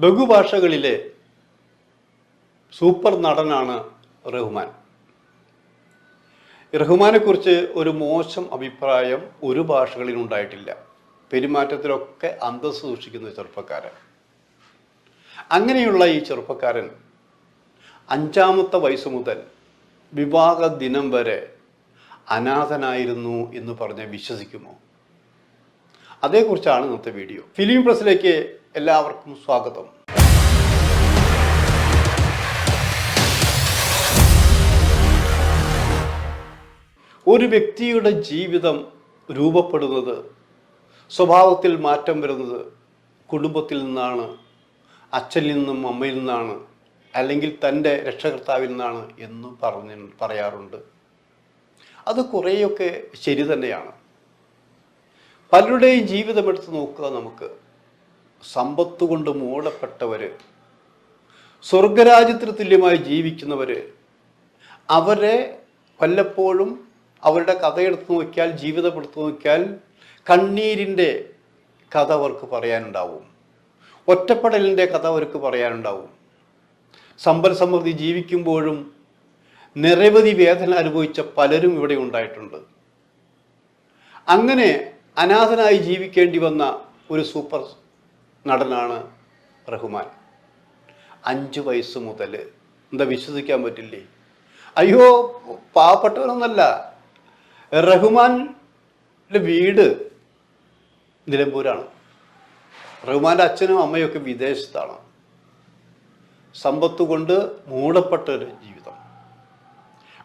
ബഹുഭാഷകളിലെ super നടനാണ് റഹ്മാൻ. റഹ്മാനെക്കുറിച്ച് ഒരു മോശം അഭിപ്രായം ഒരു ഭാഷകളിലും ഉണ്ടായിട്ടില്ല. പെരുമാറ്റത്തിലൊക്കെ അന്തസ്സ് സൂക്ഷിക്കുന്ന ചെറുപ്പക്കാരൻ. അങ്ങനെയുള്ള ഈ ചെറുപ്പക്കാരൻ 5-ാമത്തെ വയസ്സ് മുതൽ വിവാഹ ദിനം വരെ അനാഥനായിരുന്നു എന്ന് പറഞ്ഞ് വിശ്വസിക്കുമോ? അതേക്കുറിച്ചാണ് ഇന്നത്തെ വീഡിയോ. ഫിലിം പ്രസ്സിലേക്ക് എല്ലാവർക്കും സ്വാഗതം. ഒരു വ്യക്തിയുടെ ജീവിതം രൂപപ്പെടുന്നത്, സ്വഭാവത്തിൽ മാറ്റം വരുന്നത് കുടുംബത്തിൽ നിന്നാണ്, അച്ഛനിൽ നിന്നും അമ്മയിൽ നിന്നാണ്, അല്ലെങ്കിൽ തൻ്റെ രക്ഷകർത്താവിൽ നിന്നാണ് എന്ന് പറയാറുണ്ട്. അത് കുറേയൊക്കെ ശരി തന്നെയാണ്. പലരുടെയും ജീവിതം എടുത്ത് നോക്കുക. നമുക്ക് സമ്പത്ത് കൊണ്ട് മൂടപ്പെട്ടവർ, സ്വർഗരാജ്യത്തിന് തുല്യമായി ജീവിക്കുന്നവർ, അവരെ വല്ലപ്പോഴും അവരുടെ കഥയെടുത്ത് നോക്കിയാൽ, ജീവിതം എടുത്ത് നോക്കിയാൽ കണ്ണീരിൻ്റെ കഥ അവർക്ക് പറയാനുണ്ടാവും, ഒറ്റപ്പെടലിൻ്റെ കഥ അവർക്ക് പറയാനുണ്ടാവും. സമ്പൽ സമൃദ്ധി ജീവിക്കുമ്പോഴും നിരവധി വേദന അനുഭവിച്ച പലരും ഇവിടെ ഉണ്ടായിട്ടുണ്ട്. അങ്ങനെ അനാഥനായി ജീവിക്കേണ്ടി വന്ന ഒരു സൂപ്പർ നടനാണ് റഹ്മാൻ. 5 വയസ്സ് മുതൽ. എന്താ വിശ്വസിക്കാൻ പറ്റില്ലേ? അയ്യോ, പാവപ്പെട്ടവനൊന്നല്ല. റഹ്മാൻ്റെ വീട് നിലമ്പൂരാണ്. റഹ്മാൻ്റെ അച്ഛനും അമ്മയൊക്കെ വിദേശത്താണ്. സമ്പത്ത് കൊണ്ട് മൂടപ്പെട്ട ഒരു ജീവിതം.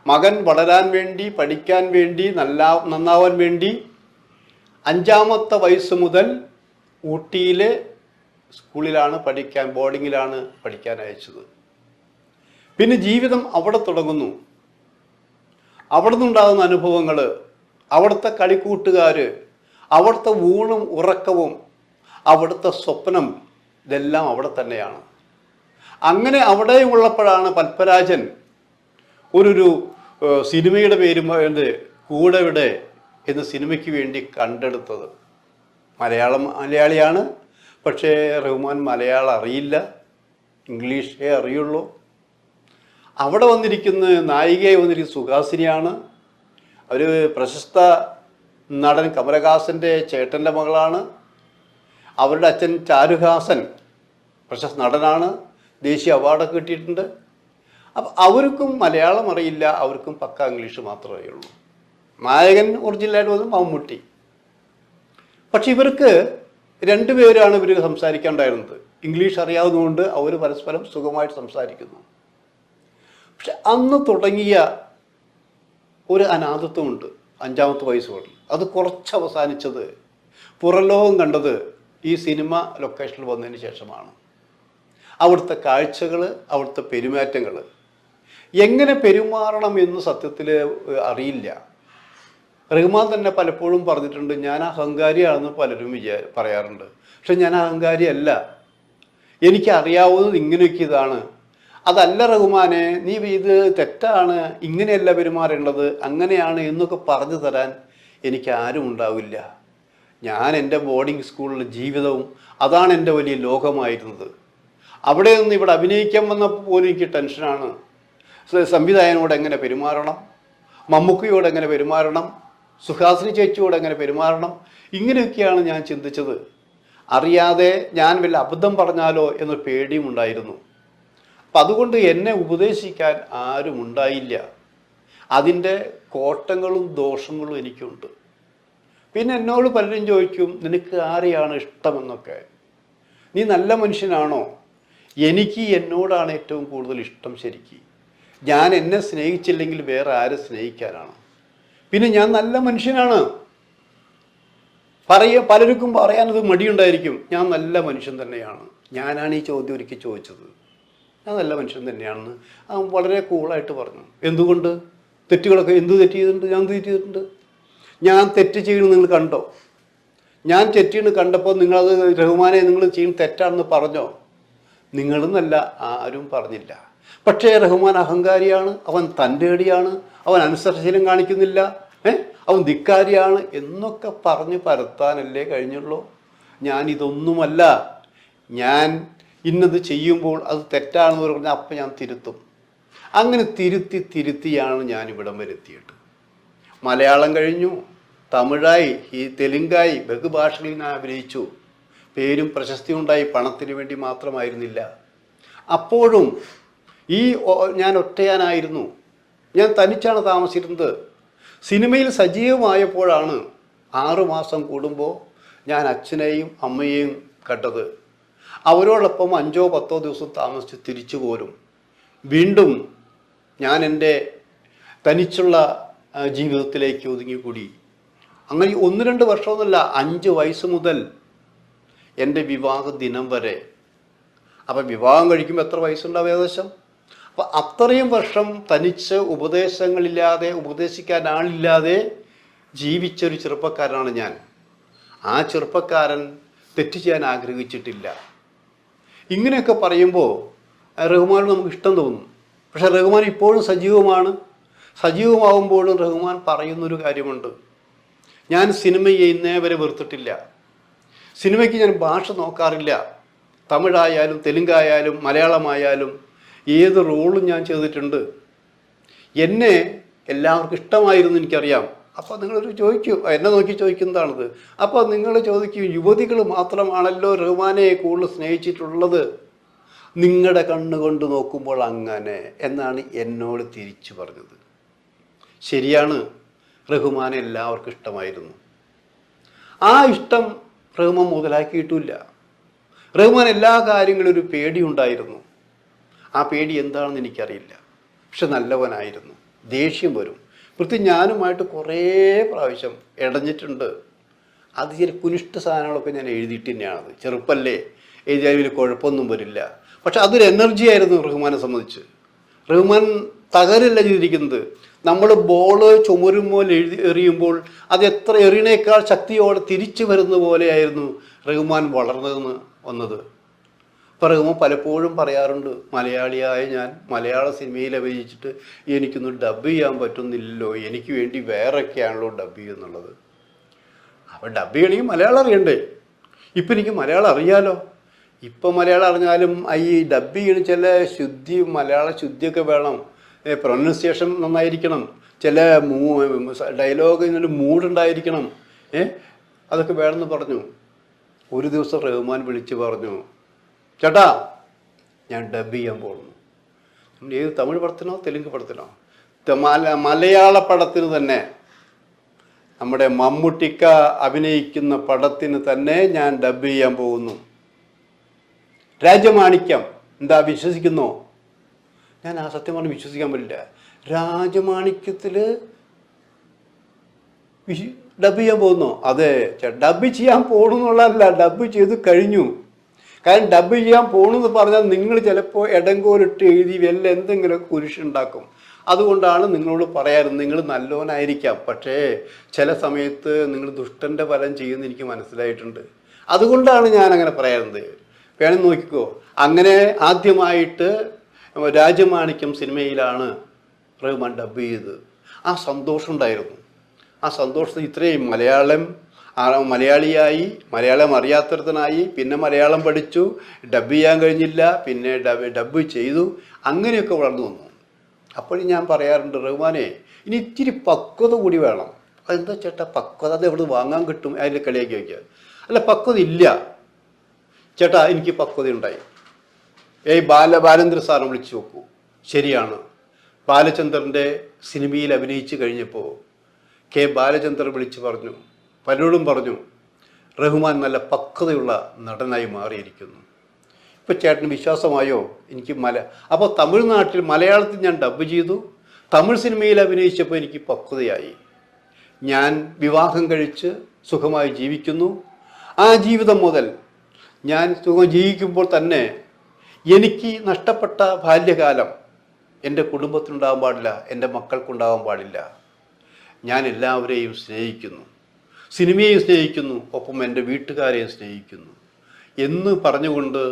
മകൻ വളരാൻ വേണ്ടി, പഠിക്കാൻ വേണ്ടി, നന്നാവാൻ വേണ്ടി 5-ാമത്തെ വയസ്സ് മുതൽ ഊട്ടിയിലെ സ്കൂളിലാണ് പഠിക്കാൻ, ബോർഡിങ്ങിലാണ് പഠിക്കാൻ അയച്ചത്. പിന്നെ ജീവിതം അവിടെ തുടങ്ങുന്നു. അവിടെ നിന്നുണ്ടാകുന്ന അനുഭവങ്ങൾ, അവിടുത്തെ കളിക്കൂട്ടുകാർ, അവിടുത്തെ ഊണും ഉറക്കവും, അവിടുത്തെ സ്വപ്നം, ഇതെല്ലാം അവിടെ തന്നെയാണ്. അങ്ങനെ അവിടെ ഉള്ളപ്പോഴാണ് പത്മരാജൻ ഒരു സിനിമയുടെ പേര് കൂടെവിടെ എന്ന സിനിമയ്ക്ക് വേണ്ടി കണ്ടെടുത്തത്. മലയാളിയാണ്, പക്ഷേ റഹ്മാൻ മലയാളം അറിയില്ല, ഇംഗ്ലീഷേ അറിയുള്ളൂ. അവിടെ വന്നിരിക്കുന്ന നായികയായി വന്നിരിക്കുന്ന സുഹാസിനിയാണ്. ഒരു പ്രശസ്ത നടൻ കമലഹാസൻ്റെ ചേട്ടൻ്റെ മകളാണ്. അവരുടെ അച്ഛൻ ചാരുഹാസൻ പ്രശസ്ത നടനാണ്, ദേശീയ അവാർഡൊക്കെ കിട്ടിയിട്ടുണ്ട്. അപ്പം അവർക്കും മലയാളം അറിയില്ല, അവർക്കും പക്ക ഇംഗ്ലീഷ് മാത്രമേ അറിയുള്ളൂ. നായകൻ ഒറിജിനലായിട്ട് വന്നത് മമ്മൂട്ടി. പക്ഷെ ഇവർക്ക് 2 പേരാണ് ഇവർ സംസാരിക്കാനുണ്ടായിരുന്നത്. ഇംഗ്ലീഷ് അറിയാവുന്നതുകൊണ്ട് അവർ പരസ്പരം സുഖമായിട്ട് സംസാരിക്കുന്നു. പക്ഷെ അന്ന് തുടങ്ങിയ ഒരു അനാഥത്വമുണ്ട് 5-ാമത്തെ വയസ്സ് മുതൽ. അത് കുറച്ച് അവസാനിച്ചത്, പുറംലോകം കണ്ടത് ഈ സിനിമ ലൊക്കേഷനിൽ വന്നതിന് ശേഷമാണ്. അവിടുത്തെ കാഴ്ചകൾ, അവിടുത്തെ പെരുമാറ്റങ്ങൾ, എങ്ങനെ പെരുമാറണം എന്ന് സത്യത്തിൽ അറിയില്ല. റഹ്മാൻ തന്നെ പലപ്പോഴും പറഞ്ഞിട്ടുണ്ട്, ഞാൻ അഹങ്കാരിയാണെന്ന് പലരും പറയാറുണ്ട്. പക്ഷെ ഞാൻ അഹങ്കാരിയല്ല, എനിക്കറിയാവുന്നത് ഇങ്ങനെയൊക്കെ ഇതാണ്. അതല്ല റഹ്മാനെ, നീ ഇത് തെറ്റാണ്, ഇങ്ങനെയല്ല പെരുമാറേണ്ടത്, അങ്ങനെയാണ് എന്നൊക്കെ പറഞ്ഞു തരാൻ എനിക്ക് ആരും ഉണ്ടാവില്ല. ഞാൻ എൻ്റെ ബോർഡിംഗ് സ്കൂളിലെ ജീവിതവും അതാണ് എൻ്റെ വലിയ ലോകമായിരുന്നത്. അവിടെ നിന്ന് ഇവിടെ അഭിനയിക്കാൻ വന്നപ്പോൾ പോലും എനിക്ക് ടെൻഷനാണ്. സംവിധായകനോട് എങ്ങനെ പെരുമാറണം, മമ്മൂക്കയോട് എങ്ങനെ പെരുമാറണം, സുഹാസിനി ചേച്ചിയോട് എങ്ങനെ പെരുമാറണം, ഇങ്ങനെയൊക്കെയാണ് ഞാൻ ചിന്തിച്ചത്. അറിയാതെ ഞാൻ വല്ല അബദ്ധം പറഞ്ഞാലോ എന്നൊരു പേടിയും ഉണ്ടായിരുന്നു. അപ്പം അതുകൊണ്ട് എന്നെ ഉപദേശിക്കാൻ ആരും ഉണ്ടായില്ല. അതിൻ്റെ കോട്ടങ്ങളും ദോഷങ്ങളും എനിക്കുണ്ട്. പിന്നെ എന്നോട് പലരും ചോദിക്കും, നിനക്ക് ആരെയാണ് ഇഷ്ടമെന്നൊക്കെ. നീ നല്ല മനുഷ്യനാണോ? എനിക്ക് എന്നോടാണ് ഏറ്റവും കൂടുതൽ ഇഷ്ടം. ശരിക്കും ഞാൻ എന്നെ സ്നേഹിച്ചില്ലെങ്കിൽ വേറെ ആരെ സ്നേഹിക്കാനാണ്? പിന്നെ ഞാൻ നല്ല മനുഷ്യനാണ്. പലർക്കും പറയാനത് മടിയുണ്ടായിരിക്കും. ഞാൻ നല്ല മനുഷ്യൻ തന്നെയാണ്. ഞാനാണ് ഈ ചോദ്യം ഒരിക്കൽ ചോദിച്ചത്. ഞാൻ നല്ല മനുഷ്യൻ തന്നെയാണെന്ന് വളരെ കൂളായിട്ട് പറഞ്ഞു. എന്തുകൊണ്ട്? തെറ്റുകളൊക്കെ എന്ത് തെറ്റ് ചെയ്തിട്ടുണ്ട്? ഞാൻ തെറ്റ് ചെയ്തിട്ടുണ്ട്. ഞാൻ തെറ്റ് ചെയ്യുന്നത് നിങ്ങൾ കണ്ടോ? ഞാൻ തെറ്റിന്ന് കണ്ടപ്പോൾ നിങ്ങളത് റഹ്മാനെ നിങ്ങൾ ചെയ്യുന്ന തെറ്റാണെന്ന് പറഞ്ഞോ? നിങ്ങളെന്നല്ല, ആരും പറഞ്ഞില്ല. പക്ഷേ റഹ്മാൻ അഹങ്കാരിയാണ്, അവൻ തൻ്റെടിയാണ്, അവൻ അനുസരണശീലം കാണിക്കുന്നില്ല, അവൻ ധിക്കാരിയാണ് എന്നൊക്കെ പറഞ്ഞ് പരത്താനല്ലേ കഴിഞ്ഞുള്ളൂ. ഞാനിതൊന്നുമല്ല. ഞാൻ ഇന്നത് ചെയ്യുമ്പോൾ അത് തെറ്റാണെന്ന് പറഞ്ഞാൽ അപ്പം ഞാൻ തിരുത്തും. അങ്ങനെ തിരുത്തിയാണ് ഞാൻ ഇവിടം വരെ എത്തിയിട്ട്. മലയാളം കഴിഞ്ഞു, തമിഴായി, ഈ തെലുങ്കായി, ബഹുഭാഷകളിൽ ഞാൻ അഭിനയിച്ചു. പേരും പ്രശസ്തിയും ഉണ്ടായി. പണത്തിന് വേണ്ടി മാത്രമായിരുന്നില്ല. അപ്പോഴും ഞാൻ ഒറ്റയാനായിരുന്നു. ഞാൻ തനിച്ചാണ് താമസിച്ചിരുന്നത്. സിനിമയിൽ സജീവമായപ്പോഴാണ് 6 മാസം കൂടുമ്പോൾ ഞാൻ അച്ഛനെയും അമ്മയെയും കണ്ടത്. അവരോടൊപ്പം 5-10 ദിവസം താമസിച്ച് തിരിച്ചു പോരും. വീണ്ടും ഞാൻ എൻ്റെ തനിച്ചുള്ള ജീവിതത്തിലേക്ക് ഒതുങ്ങിക്കൂടി. അങ്ങനെ 1-2 വർഷമൊന്നുമല്ല, 5 വയസ്സ് മുതൽ എൻ്റെ വിവാഹ ദിനം വരെ. അപ്പം വിവാഹം കഴിക്കുമ്പോൾ എത്ര വയസ്സുണ്ടാവും ഏകദേശം? അപ്പം അത്രയും വർഷം തനിച്ച് ഉപദേശങ്ങളില്ലാതെ, ഉപദേശിക്കാൻ ആളില്ലാതെ ജീവിച്ചൊരു ചെറുപ്പക്കാരനാണ് ഞാൻ. ആ ചെറുപ്പക്കാരൻ തെറ്റ് ചെയ്യാൻ ആഗ്രഹിച്ചിട്ടില്ല. ഇങ്ങനെയൊക്കെ പറയുമ്പോൾ റഹ്മാൻ നമുക്ക് ഇഷ്ടം തോന്നും. പക്ഷേ റഹ്മാൻ ഇപ്പോഴും സജീവമാണ്. സജീവമാകുമ്പോഴും റഹ്മാൻ പറയുന്നൊരു കാര്യമുണ്ട്. ഞാൻ സിനിമയെ ഇന്നേ വരെ വെറുത്തിട്ടില്ല. സിനിമയ്ക്ക് ഞാൻ ഭാഷ നോക്കാറില്ല. തമിഴായാലും തെലുങ്കായാലും മലയാളമായാലും ഏത് റോളും ഞാൻ ചെയ്തിട്ടുണ്ട്. എന്നെ എല്ലാവർക്കും ഇഷ്ടമായിരുന്നു, എനിക്കറിയാം. അപ്പോൾ നിങ്ങളൊരു ചോദിക്കും, എന്നെ നോക്കി ചോദിക്കുന്നതാണിത്. അപ്പോൾ നിങ്ങൾ ചോദിക്കും, യുവതികൾ മാത്രമാണല്ലോ റഹ്മാനെ കൂടുതൽ സ്നേഹിച്ചിട്ടുള്ളത്. നിങ്ങളുടെ കണ്ണുകൊണ്ട് നോക്കുമ്പോൾ അങ്ങനെ എന്നാണ് എന്നോട് തിരിച്ചു പറഞ്ഞത്. ശരിയാണ്, റഹ്മാനെ എല്ലാവർക്കും ഇഷ്ടമായിരുന്നു. ആ ഇഷ്ടം റഹ്മാൻ മുതലാക്കിയിട്ടില്ല. റഹ്മാൻ എല്ലാ കാര്യങ്ങളും ഒരു പേടിയുണ്ടായിരുന്നു. ആ പേടി എന്താണെന്ന് എനിക്കറിയില്ല. പക്ഷെ നല്ലവനായിരുന്നു. ദേഷ്യം വരും. പ്രത്യേകിച്ച് ഞാനുമായിട്ട് കുറേ പ്രാവശ്യം ഇടഞ്ഞിട്ടുണ്ട്. അത് ചില കുനിഷ്ട സാധനങ്ങളൊക്കെ ഞാൻ എഴുതിയിട്ട് തന്നെയാണത്. ചെറുപ്പല്ലേ, എഴുതിയാൽ വലിയ കുഴപ്പമൊന്നും വരില്ല. പക്ഷെ അതൊരു എനർജി ആയിരുന്നു റഹ്മാനെ സംബന്ധിച്ച്. റഹ്മാൻ തകരല്ല ചെയ്തിരിക്കുന്നത്. നമ്മൾ ബോള് ചുമരുമ്പോൾ എറിയുമ്പോൾ അത് എത്ര എറിയണേക്കാൾ ശക്തിയോടെ തിരിച്ചു വരുന്ന പോലെയായിരുന്നു റഹ്മാൻ വളർന്നതെന്ന് വന്നത്. അപ്പോൾ റഹ്മാൻ പലപ്പോഴും പറയാറുണ്ട്, മലയാളിയായ ഞാൻ മലയാള സിനിമയിൽ അഭിനയിച്ചിട്ട് എനിക്കൊന്നും ഡബ് ചെയ്യാൻ പറ്റുന്നില്ലല്ലോ, എനിക്ക് വേണ്ടി വേറൊക്കെയാണല്ലോ ഡബ് ചെയ്യുന്നുള്ളത്. അപ്പോൾ ഡബ് ചെയ്യണമെങ്കിൽ മലയാളം അറിയണ്ടേ? ഇപ്പം എനിക്ക് മലയാളം അറിയാലോ. ഇപ്പം മലയാളം അറിഞ്ഞാലും ഈ ഡബ് ചെയ്യണ ചില മലയാള ശുദ്ധിയൊക്കെ വേണം. പ്രൊനൗൺസിയേഷൻ നന്നായിരിക്കണം. ചില ഡയലോഗിനൊരു മൂഡുണ്ടായിരിക്കണം. അതൊക്കെ വേണമെന്ന് പറഞ്ഞു. ഒരു ദിവസം റഹ്മാൻ വിളിച്ച് പറഞ്ഞു, ചേട്ടാ ഞാൻ ഡബ് ചെയ്യാൻ പോകുന്നു. ഏത് തമിഴ് പടത്തിനോ തെലുങ്ക് പടത്തിനോ? മലയാള പടത്തിന് തന്നെ, നമ്മുടെ മമ്മൂട്ടിക്ക അഭിനയിക്കുന്ന പടത്തിന് തന്നെ ഞാൻ ഡബ് ചെയ്യാൻ പോകുന്നു. രാജമാണിക്യം. എന്താ വിശ്വസിക്കുന്നോ? ഞാൻ ആ സത്യം പറഞ്ഞ് വിശ്വസിക്കാൻ പറ്റില്ല. രാജമാണിക്യത്തിൽ ഡബ് ചെയ്യാൻ പോകുന്നു? അതെ, ഡബ് ചെയ്യാൻ പോകണമെന്നുള്ളതല്ല, ഡബ് ചെയ്ത് കഴിഞ്ഞു. കാരണം ഡബ് ചെയ്യാൻ പോകണമെന്ന് പറഞ്ഞാൽ നിങ്ങൾ ചിലപ്പോൾ ഇടങ്കോലിട്ട് എഴുതി വല്ല എന്തെങ്കിലുമൊക്കെ കുരിശുണ്ടാക്കും. അതുകൊണ്ടാണ് നിങ്ങളോട് പറയാറുണ്ട്, നിങ്ങൾ നല്ലവനായിരിക്കാം, പക്ഷേ ചില സമയത്ത് നിങ്ങൾ ദുഷ്ടൻ്റെ ഫലം ചെയ്യുമെന്ന് എനിക്ക് മനസ്സിലായിട്ടുണ്ട്. അതുകൊണ്ടാണ് ഞാൻ അങ്ങനെ പറയാറുണ്ട്. വേണം നോക്കിക്കോ. അങ്ങനെ ആദ്യമായിട്ട് രാജമാണിക്യം സിനിമയിലാണ് റഹ്മാൻ ഡബ് ചെയ്തത്. ആ സന്തോഷം ഉണ്ടായിരുന്നു. ആ സന്തോഷത്തിൽ ഇത്രയും മലയാളിയായി, മലയാളം അറിയാത്തവനായി, പിന്നെ മലയാളം പഠിച്ചു, ഡബ് ചെയ്യാൻ കഴിഞ്ഞില്ല, പിന്നെ ഡബ് ചെയ്തു, അങ്ങനെയൊക്കെ വളർന്നു വന്നു. അപ്പോഴും ഞാൻ പറയാറുണ്ട്, റഹ്മാനെ ഇനി ഇത്തിരി പക്വത കൂടി വേണം. അതെന്താ ചേട്ടാ പക്വത? അത് എവിടെ വാങ്ങാൻ കിട്ടും? അതിൽ കളിയാക്കി വയ്ക്കുക. അല്ല, പക്വത ഇല്ല ചേട്ടാ, എനിക്ക് പക്വതയുണ്ടായി. ബാലേന്ദ്ര സാറിനെ വിളിച്ച് നോക്കൂ. ശരിയാണ്, ബാലചന്ദ്രൻ്റെ സിനിമയിൽ അഭിനയിച്ച് കഴിഞ്ഞപ്പോൾ ബാലചന്ദ്രൻ വിളിച്ച് പറഞ്ഞു, പലരോടും പറഞ്ഞു, റഹ്മാൻ നല്ല പക്വതയുള്ള നടനായി മാറിയിരിക്കുന്നു. ഇപ്പോൾ ചേട്ടന് വിശ്വാസമായോ? എനിക്ക് അപ്പോൾ തമിഴ്നാട്ടിൽ മലയാളത്തിൽ ഞാൻ ഡബ് ചെയ്തു, തമിഴ് സിനിമയിൽ അഭിനയിച്ചപ്പോൾ എനിക്ക് പക്വതയായി. ഞാൻ വിവാഹം കഴിച്ച് സുഖമായി ജീവിക്കുന്നു. ആ ജീവിതം മുതൽ ഞാൻ സുഖം ജീവിക്കുമ്പോൾ തന്നെ എനിക്ക് നഷ്ടപ്പെട്ട ബാല്യകാലം എൻ്റെ കുടുംബത്തിനുണ്ടാകാൻ പാടില്ല, എൻ്റെ മക്കൾക്കുണ്ടാകാൻ പാടില്ല. ഞാൻ എല്ലാവരെയും സ്നേഹിക്കുന്നു, സിനിമയെയും സ്നേഹിക്കുന്നു, ഒപ്പം എൻ്റെ വീട്ടുകാരെയും സ്നേഹിക്കുന്നു എന്ന് പറഞ്ഞുകൊണ്ട്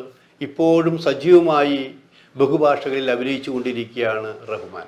ഇപ്പോഴും സജീവമായി ബഹുഭാഷകളിൽ അഭിനയിച്ചു കൊണ്ടിരിക്കുകയാണ് റഹ്മാൻ.